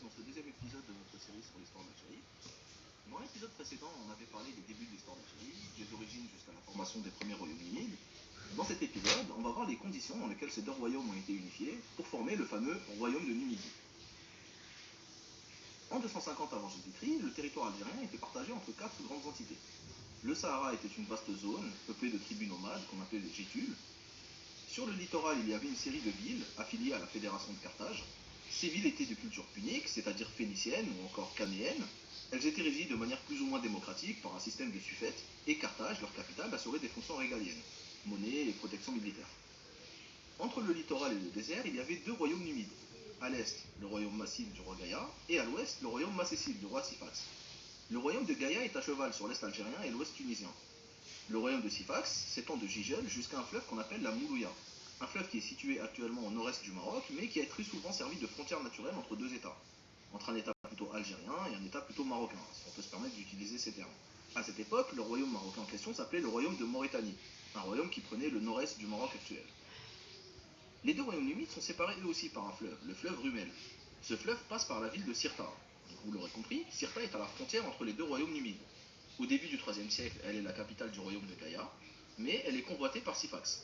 dans ce deuxième épisode de notre série sur l'histoire d'Algérie. Dans l'épisode précédent, on avait parlé des débuts de l'histoire d'Algérie, des origines jusqu'à la formation des premiers royaumes numides. Dans cet épisode, on va voir les conditions dans lesquelles ces deux royaumes ont été unifiés pour former le fameux royaume de Numidie. En 250 avant Jésus-Christ, le territoire algérien était partagé entre quatre grandes entités. Le Sahara était une vaste zone peuplée de tribus nomades qu'on appelait les Gétules. Sur le littoral, il y avait une série de villes affiliées à la fédération de Carthage. Ces villes étaient de culture punique, c'est-à-dire phénicienne ou encore canéenne. Elles étaient régies de manière plus ou moins démocratique par un système de suffètes, et Carthage, leur capitale, assurait des fonctions régaliennes, monnaie et protection militaire. Entre le littoral et le désert, il y avait deux royaumes numides. À l'est, le royaume massile du roi Gaïa, et à l'ouest, le royaume macécile du roi Sifax. Le royaume de Gaïa est à cheval sur l'est algérien et l'ouest tunisien. Le royaume de Sifax s'étend de Gigel jusqu'à un fleuve qu'on appelle la Moulouya, un fleuve qui est situé actuellement au nord-est du Maroc, mais qui a très souvent servi de frontière naturelle entre deux États, entre un État plutôt algérien et un État plutôt marocain, si on peut se permettre d'utiliser ces termes. À cette époque, le royaume marocain en question s'appelait le royaume de Mauritanie, un royaume qui prenait le nord-est du Maroc actuel. Les deux royaumes numides sont séparés eux aussi par un fleuve, le fleuve Rumel. Ce fleuve passe par la ville de Sirta. Vous l'aurez compris, Sirta est à la frontière entre les deux royaumes numides. Au début du IIIe siècle, elle est la capitale du royaume de Gaïa, mais elle est convoitée par Sifax.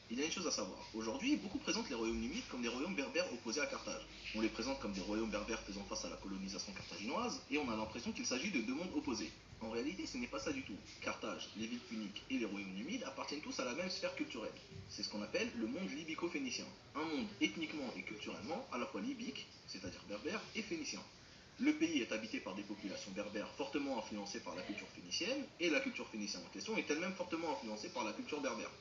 Il y a une chose à savoir. Aujourd'hui, beaucoup présentent les royaumes numides comme des royaumes berbères opposés à Carthage. On les présente comme des royaumes berbères faisant face à la colonisation carthaginoise, et on a l'impression qu'il s'agit de deux mondes opposés. En réalité, ce n'est pas ça du tout. Carthage, les villes puniques et les royaumes numides appartiennent tous à la même sphère culturelle. C'est ce qu'on appelle le monde libyco-phénicien. Un monde ethniquement et culturellement à la fois libyque, c'est-à-dire berbère, et phénicien. Le pays est habité par des populations berbères fortement influencées par la culture phénicienne, et la culture phénicienne en question est elle-même fortement influencée par la culture berbère.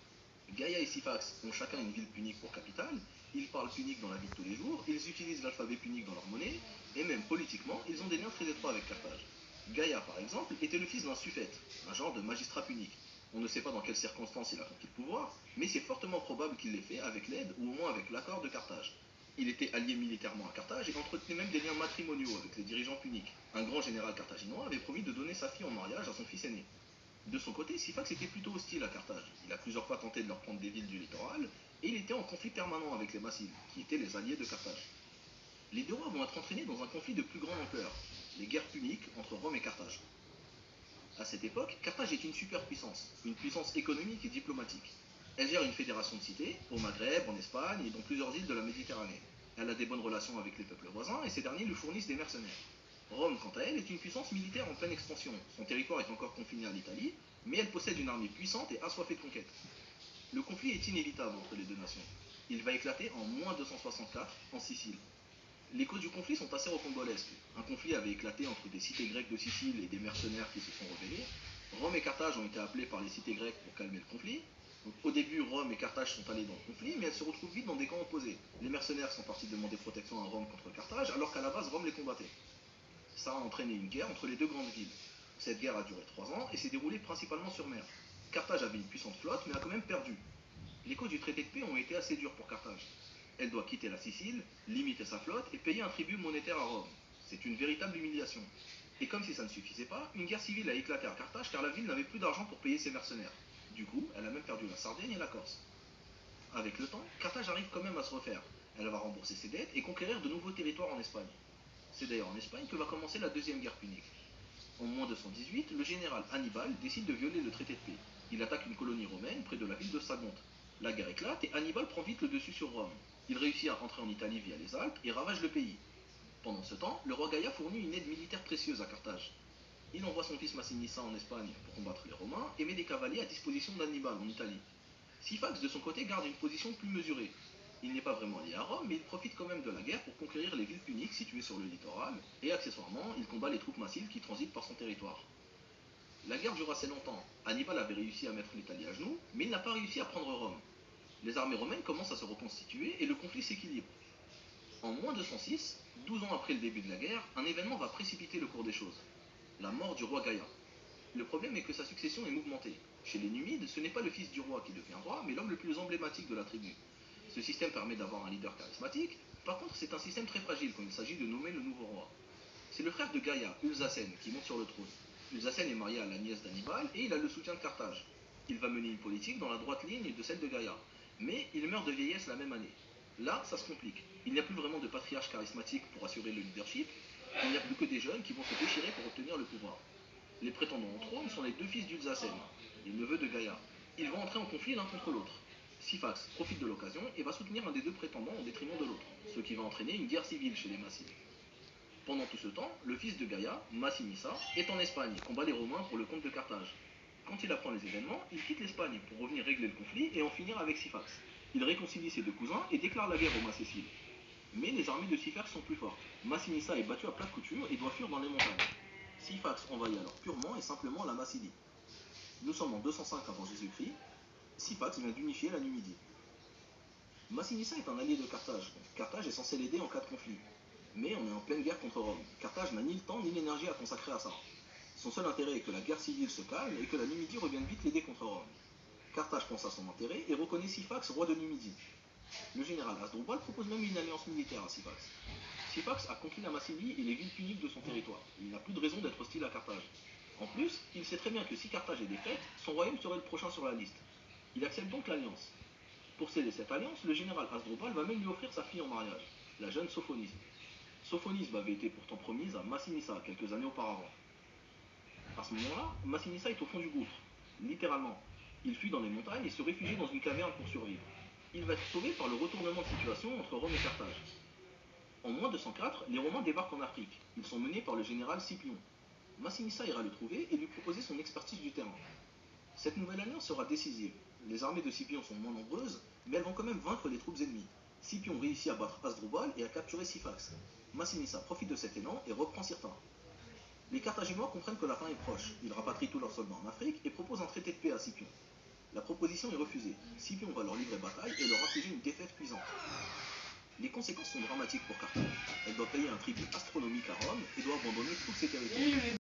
Gaïa et Sifax ont chacun une ville punique pour capitale, ils parlent punique dans la vie de tous les jours, ils utilisent l'alphabet punique dans leur monnaie, et même politiquement, ils ont des liens très étroits avec Carthage. Gaïa, par exemple, était le fils d'un suffète, un genre de magistrat punique. On ne sait pas dans quelles circonstances il a conquis le pouvoir, mais c'est fortement probable qu'il l'ait fait avec l'aide ou au moins avec l'accord de Carthage. Il était allié militairement à Carthage et entretenait même des liens matrimoniaux avec les dirigeants puniques. Un grand général carthaginois avait promis de donner sa fille en mariage à son fils aîné. De son côté, Sifax était plutôt hostile à Carthage. Il a plusieurs fois tenté de leur prendre des villes du littoral, et il était en conflit permanent avec les Massiles, qui étaient les alliés de Carthage. Les deux rois vont être entraînés dans un conflit de plus grande ampleur, les guerres puniques entre Rome et Carthage. À cette époque, Carthage est une superpuissance, une puissance économique et diplomatique. Elle gère une fédération de cités, au Maghreb, en Espagne et dans plusieurs îles de la Méditerranée. Elle a des bonnes relations avec les peuples voisins et ces derniers lui fournissent des mercenaires. Rome, quant à elle, est une puissance militaire en pleine expansion. Son territoire est encore confiné à l'Italie, mais elle possède une armée puissante et assoiffée de conquêtes. Le conflit est inévitable entre les deux nations. Il va éclater en moins 264 en Sicile. Les causes du conflit sont assez rocambolesques. Un conflit avait éclaté entre des cités grecques de Sicile et des mercenaires qui se sont rebellés. Rome et Carthage ont été appelés par les cités grecques pour calmer le conflit. Donc, au début, Rome et Carthage sont allés dans le conflit, mais elles se retrouvent vite dans des camps opposés. Les mercenaires sont partis demander protection à Rome contre Carthage, alors qu'à la base, Rome les combattait. Ça a entraîné une guerre entre les deux grandes villes. Cette guerre a duré 3 ans et s'est déroulée principalement sur mer. Carthage avait une puissante flotte, mais a quand même perdu. Les causes du traité de paix ont été assez dures pour Carthage. Elle doit quitter la Sicile, limiter sa flotte et payer un tribut monétaire à Rome. C'est une véritable humiliation. Et comme si ça ne suffisait pas, une guerre civile a éclaté à Carthage car la ville n'avait plus d'argent pour payer ses mercenaires. Du coup, elle a même perdu la Sardaigne et la Corse. Avec le temps, Carthage arrive quand même à se refaire. Elle va rembourser ses dettes et conquérir de nouveaux territoires en Espagne. C'est d'ailleurs en Espagne que va commencer la deuxième guerre punique. En moins 218, le général Hannibal décide de violer le traité de paix. Il attaque une colonie romaine près de la ville de Sagonte. La guerre éclate et Hannibal prend vite le dessus sur Rome. Il réussit à rentrer en Italie via les Alpes et ravage le pays. Pendant ce temps, le roi Gaïa fournit une aide militaire précieuse à Carthage. Il envoie son fils Massinissa en Espagne pour combattre les Romains et met des cavaliers à disposition d'Hannibal en Italie. Sifax, de son côté, garde une position plus mesurée. Il n'est pas vraiment lié à Rome, mais il profite quand même de la guerre pour conquérir les villes puniques situées sur le littoral, et accessoirement, il combat les troupes massiles qui transitent par son territoire. La guerre dure assez longtemps. Hannibal avait réussi à mettre l'Italie à genoux, mais il n'a pas réussi à prendre Rome. Les armées romaines commencent à se reconstituer et le conflit s'équilibre. En moins 206, 12 ans après le début de la guerre, un événement va précipiter le cours des choses. La mort du roi Gaïa. Le problème est que sa succession est mouvementée. Chez les Numides, ce n'est pas le fils du roi qui devient roi, mais l'homme le plus emblématique de la tribu. Ce système permet d'avoir un leader charismatique, par contre c'est un système très fragile quand il s'agit de nommer le nouveau roi. C'est le frère de Gaïa, Ulzacène, qui monte sur le trône. Ulzacène est marié à la nièce d'Hannibal et il a le soutien de Carthage. Il va mener une politique dans la droite ligne de celle de Gaïa, mais il meurt de vieillesse la même année. Là, ça se complique. Il n'y a plus vraiment de patriarche charismatique pour assurer le leadership, il n'y a plus que des jeunes qui vont se déchirer pour obtenir le pouvoir. Les prétendants au trône sont les deux fils d'Ulzacène, les neveux de Gaïa. Ils vont entrer en conflit l'un contre l'autre. Syphax profite de l'occasion et va soutenir un des deux prétendants au détriment de l'autre, ce qui va entraîner une guerre civile chez les Massides. Pendant tout ce temps, le fils de Gaïa, Massinissa, est en Espagne, combat les Romains pour le compte de Carthage. Quand il apprend les événements, il quitte l'Espagne pour revenir régler le conflit et en finir avec Syphax. Il réconcilie ses deux cousins et déclare la guerre aux Masséciles. Mais les armées de Syphax sont plus fortes. Massinissa est battu à plat de couture et doit fuir dans les montagnes. Syphax envahit alors purement et simplement la Massidie. Nous sommes en 205 avant Jésus-Christ. Syphax vient d'unifier la Numidie. Massinissa est un allié de Carthage. Carthage est censé l'aider en cas de conflit. Mais on est en pleine guerre contre Rome. Carthage n'a ni le temps ni l'énergie à consacrer à ça. Son seul intérêt est que la guerre civile se calme et que la Numidie revienne vite l'aider contre Rome. Carthage pense à son intérêt et reconnaît Syphax roi de Numidie. Le général Hasdrubal propose même une alliance militaire à Syphax. Syphax a conquis la Massidie et les villes puniques de son territoire. Il n'a plus de raison d'être hostile à Carthage. En plus, il sait très bien que si Carthage est défaite, son royaume serait le prochain sur la liste. Il accepte donc l'alliance. Pour sceller cette alliance, le général Hasdrubal va même lui offrir sa fille en mariage, la jeune Sophonisbe. Sophonisbe avait été pourtant promise à Massinissa quelques années auparavant. À ce moment-là, Massinissa est au fond du gouffre, littéralement. Il fuit dans les montagnes et se réfugie dans une caverne pour survivre. Il va être sauvé par le retournement de situation entre Rome et Carthage. En moins de 104, les Romains débarquent en Afrique. Ils sont menés par le général Scipion. Massinissa ira le trouver et lui proposer son expertise du terrain. Cette nouvelle alliance sera décisive. Les armées de Scipion sont moins nombreuses, mais elles vont quand même vaincre les troupes ennemies. Scipion réussit à battre Hasdrubal et à capturer Syphax. Massinissa profite de cet élan et reprend Cirta. Les Carthaginois comprennent que la fin est proche. Ils rapatrient tous leurs soldats en Afrique et proposent un traité de paix à Scipion. La proposition est refusée. Scipion va leur livrer bataille et leur infliger une défaite cuisante. Les conséquences sont dramatiques pour Carthage. Elle doit payer un tribut astronomique à Rome et doit abandonner tous ses territoires.